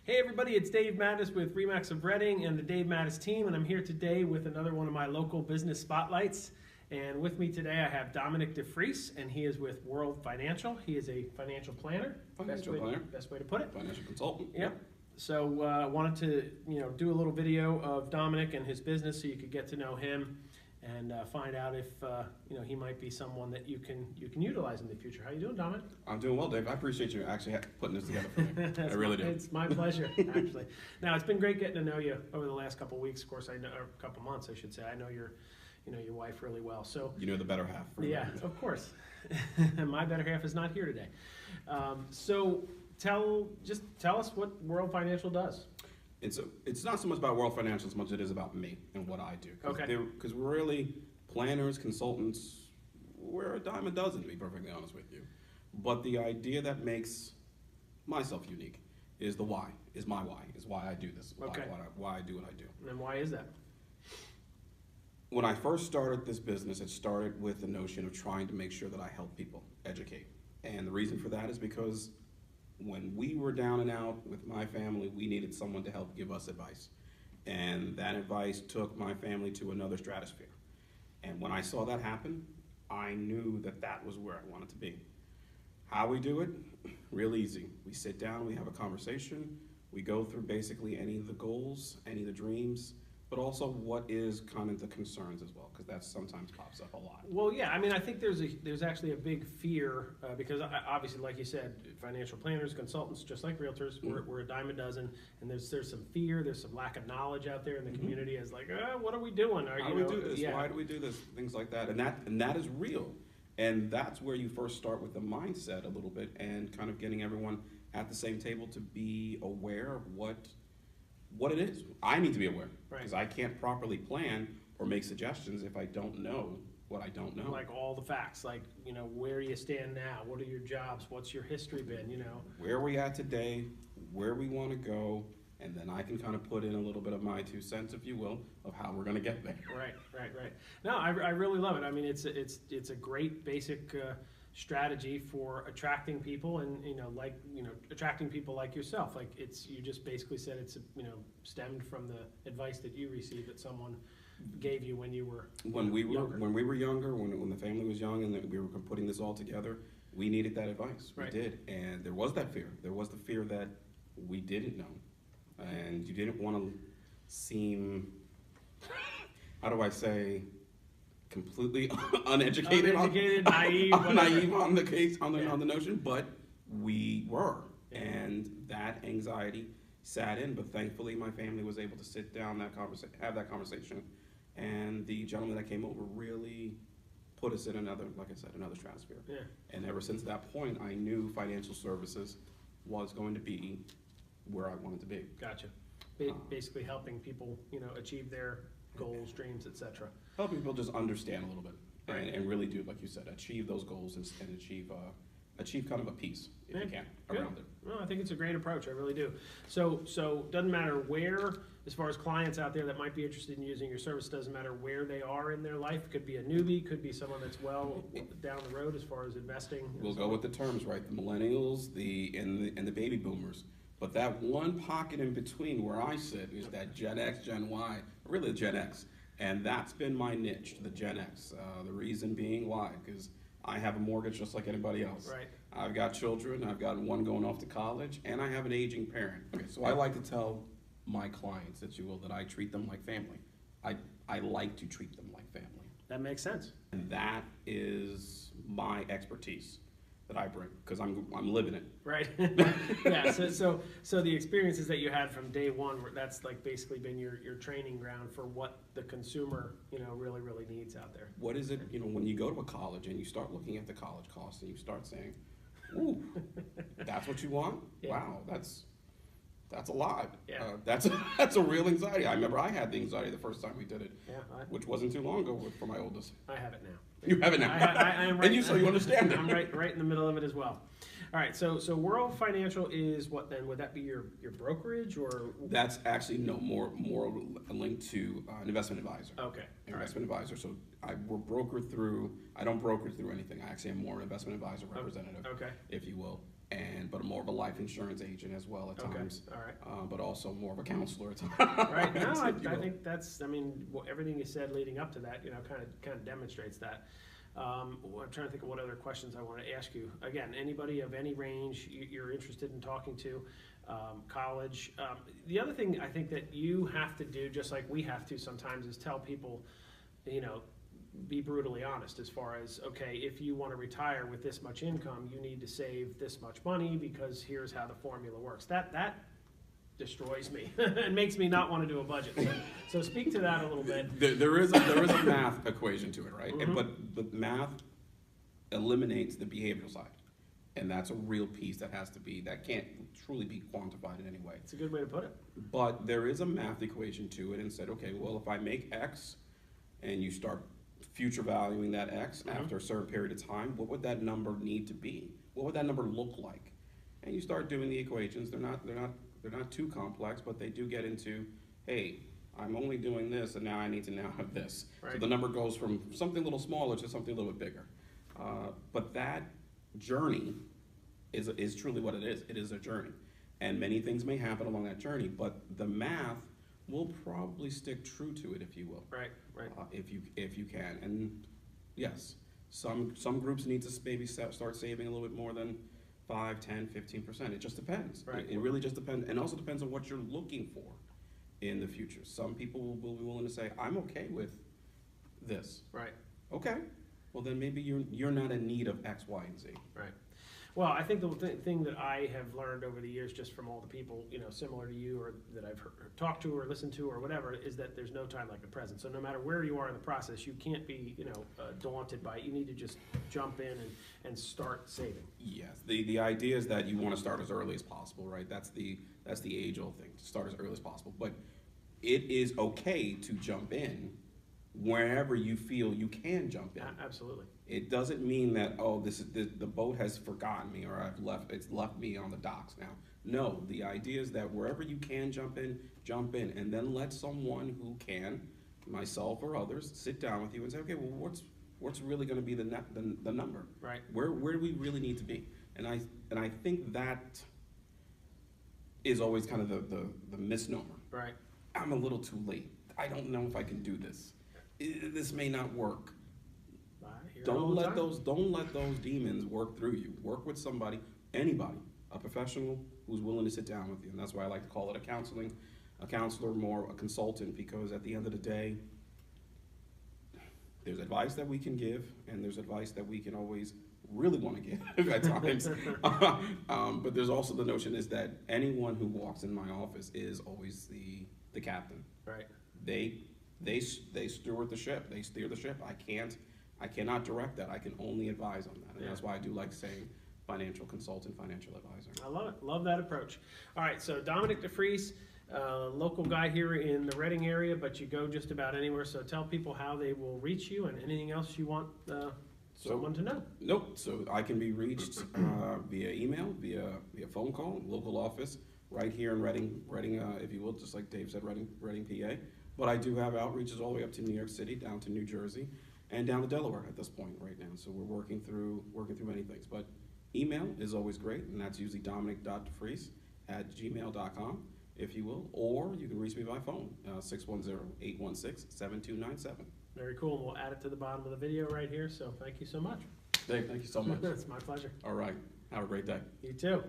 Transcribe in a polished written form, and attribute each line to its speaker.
Speaker 1: Hey everybody, it's Dave Mattis with Remax of Reading and the Dave Mattis team, and I'm here today with another one of my local business spotlights. And with me today I have Dominic DeFreece, and he is with World Financial. He is a financial planner.
Speaker 2: Financial planner.
Speaker 1: Best way to put it.
Speaker 2: Financial consultant.
Speaker 1: Yep. So I wanted to do a little video of Dominic and his business so you could get to know him and find out if he might be someone that you can utilize in the future. How you doing, Dominic?
Speaker 2: I'm doing well, Dave. I appreciate you actually putting this together for me. I really do.
Speaker 1: It's my pleasure, actually. Now, it's been great getting to know you over the last couple of weeks. Of course, or a couple months, I should say. I know your wife really well. So
Speaker 2: you know the better half.
Speaker 1: Yeah, of course. My better half is not here today. So tell us what World Financial does.
Speaker 2: It's not so much about World Financial as much as it is about me and what I do.
Speaker 1: Okay.
Speaker 2: Because we're really planners, consultants, we're a dime a dozen, to be perfectly honest with you. But the idea that makes myself unique is the why, is my why, is why I do this,
Speaker 1: Okay.
Speaker 2: why I do what I do.
Speaker 1: And why is that?
Speaker 2: When I first started this business, it started with the notion of trying to make sure that I help people educate. And the reason for that is because when we were down and out with my family, we needed someone to help give us advice. And that advice took my family to another stratosphere. And when I saw that happen, I knew that that was where I wanted to be. How we do it? Real easy. We sit down, we have a conversation, we go through basically any of the goals, any of the dreams, but also what is kind of the concerns as well, because that sometimes pops up a lot.
Speaker 1: Well, yeah, I mean, I think there's actually a big fear because obviously, like you said, financial planners, consultants, just like realtors, we're a dime a dozen, and there's some fear, there's some lack of knowledge out there in the community as like, what are we doing?
Speaker 2: How do we do this? Yeah. Why do we do this? Things like that, and that is real, and that's where you first start with the mindset a little bit and kind of getting everyone at the same table to be aware of what it is. I need to be aware, because I can't properly plan or make suggestions if I don't know what I don't know.
Speaker 1: Like all the facts, like, where do you stand now? What are your jobs? What's your history been,
Speaker 2: Where are we at today, where we want to go, and then I can kind of put in a little bit of my 2 cents, if you will, of how we're going to get there.
Speaker 1: Right. No, I really love it. I mean, it's a great basic strategy for attracting people and attracting people like yourself. Like you just basically said it's stemmed from the advice that you received that someone gave you when you were younger.
Speaker 2: When we were younger, when the family was young and we were putting this all together, we needed that advice. We did, and there was that fear. There was the fear that we didn't know, and you didn't want to seem, how do I say, completely uneducated,
Speaker 1: naive
Speaker 2: on the case, on the notion, but we were, and that anxiety sat in. But thankfully, my family was able to sit down, have that conversation, and the gentleman that came over really put us in another stratosphere.
Speaker 1: Yeah.
Speaker 2: And ever since that point, I knew financial services was going to be where I wanted to be.
Speaker 1: Gotcha. Basically helping people, achieve their goals, dreams, etc.
Speaker 2: Helping people just understand a little bit, and really do, like you said, achieve those goals and achieve kind of a peace, if you can, around it.
Speaker 1: Well, I think it's a great approach. I really do. So doesn't matter where, as far as clients out there that might be interested in using your service, doesn't matter where they are in their life. Could be a newbie, could be someone that's well down the road as far as investing.
Speaker 2: We'll go with the terms, right? The millennials, and the baby boomers. But that one pocket in between where I sit is that Gen X, Gen Y, really Gen X. And that's been my niche, the Gen X. The reason being why, because I have a mortgage just like anybody else.
Speaker 1: Right.
Speaker 2: I've got children, I've got one going off to college, and I have an aging parent. Okay, so I like to tell my clients, if you will, that I treat them like family. I like to treat them like family.
Speaker 1: That makes sense.
Speaker 2: And that is my expertise that I bring, because I'm living it.
Speaker 1: Right. Yeah. So the experiences that you had from day one, that's like basically been your training ground for what the consumer really needs out there.
Speaker 2: What is it? When you go to a college and you start looking at the college costs and you start saying, "Ooh, that's what you want? Yeah. Wow, that's a lot."
Speaker 1: Yeah.
Speaker 2: That's a real anxiety. I remember I had the anxiety the first time we did it, which wasn't too long ago for my oldest.
Speaker 1: I have it now.
Speaker 2: You have it now.
Speaker 1: I am right.
Speaker 2: So you understand it.
Speaker 1: I'm right in the middle of it as well. All right. So World Financial is what then? Would that be your brokerage or?
Speaker 2: That's actually more linked to an investment advisor.
Speaker 1: Okay.
Speaker 2: Investment advisor. So we're brokered through. I don't broker through anything. I actually am more an investment advisor representative.
Speaker 1: Okay.
Speaker 2: If you will. but more of a life insurance agent as well at times.
Speaker 1: All right.
Speaker 2: But also more of a counselor at times.
Speaker 1: Right. No, I think that's. I mean, everything you said leading up to that, kind of demonstrates that. I'm trying to think of what other questions I want to ask you. Again, anybody of any range you're interested in talking to, college. The other thing I think that you have to do, just like we have to sometimes, is tell people, be brutally honest as far as, okay, if you want to retire with this much income, you need to save this much money because here's how the formula works. That destroys me and makes me not want to do a budget. So speak to that a little bit.
Speaker 2: There is a math equation to it, right?
Speaker 1: Mm-hmm.
Speaker 2: But math eliminates the behavioral side, and that's a real piece that can't truly be quantified in any way.
Speaker 1: It's a good way to put it.
Speaker 2: But there is a math equation to it, and said, okay, well, if I make X, and you start future valuing that X after a certain period of time, what would that number need to be? What would that number look like? And you start doing the equations. They're not too complex, but they do get into, hey, I'm only doing this, and now I need to now have this.
Speaker 1: Right.
Speaker 2: So the number goes from something a little smaller to something a little bit bigger. But that journey is truly what it is. It is a journey, and many things may happen along that journey. But the math will probably stick true to it, if you will.
Speaker 1: Right.
Speaker 2: If you can, and yes, some groups need to maybe start saving a little bit more than 5, 10, 15%. It just depends.
Speaker 1: Right.
Speaker 2: It really just depends, and also depends on what you're looking for in the future. Some people will be willing to say, I'm okay with this.
Speaker 1: Right.
Speaker 2: Okay, well then maybe you're not in need of X, Y, and Z.
Speaker 1: Right. Well, I think the thing that I have learned over the years, just from all the people, similar to you, or that I've talked to or listened to or whatever, is that there's no time like the present. So no matter where you are in the process, you can't be, daunted by it. You need to just jump in and start saving.
Speaker 2: Yes, the idea is that you want to start as early as possible, right? That's the age-old thing, to start as early as possible. But it is okay to jump in wherever you feel you can jump in.
Speaker 1: Absolutely.
Speaker 2: It doesn't mean that, the boat has forgotten me, or it's left me on the docks now. No, the idea is that wherever you can jump in, and then let someone who can, myself or others, sit down with you and say, okay, well, what's really going to be the number?
Speaker 1: Right.
Speaker 2: Where do we really need to be? And I think that is always kind of the misnomer.
Speaker 1: Right.
Speaker 2: I'm a little too late. I don't know if I can do this. This may not work. Don't let those demons work through you. Work with somebody, anybody, a professional who's willing to sit down with you. And that's why I like to call it a counselor, more a consultant, because at the end of the day, there's advice that we can give, and there's advice that we can always really want to give at times. But there's also the notion is that anyone who walks in my office is always the captain.
Speaker 1: Right.
Speaker 2: They steward the ship. They steer the ship. I cannot direct that. I can only advise on that. And that's why I do like saying financial consultant, financial advisor.
Speaker 1: I love it. Love that approach. All right, so Dominic DeFreece, local guy here in the Reading area, but you go just about anywhere. So tell people how they will reach you and anything else you want someone to know.
Speaker 2: Nope. So I can be reached via email, via phone call, local office, right here in Reading, if you will, just like Dave said, Reading, PA. But I do have outreaches all the way up to New York City, down to New Jersey, and down to Delaware at this point right now. So we're working through many things. But email is always great, and that's usually dominic.defreece@gmail.com, if you will. Or you can reach me by phone, 610-816-7297.
Speaker 1: Very cool. We'll add it to the bottom of the video right here. So thank you so much.
Speaker 2: Dave, thank you so much.
Speaker 1: It's my pleasure.
Speaker 2: All right. Have a great day.
Speaker 1: You too.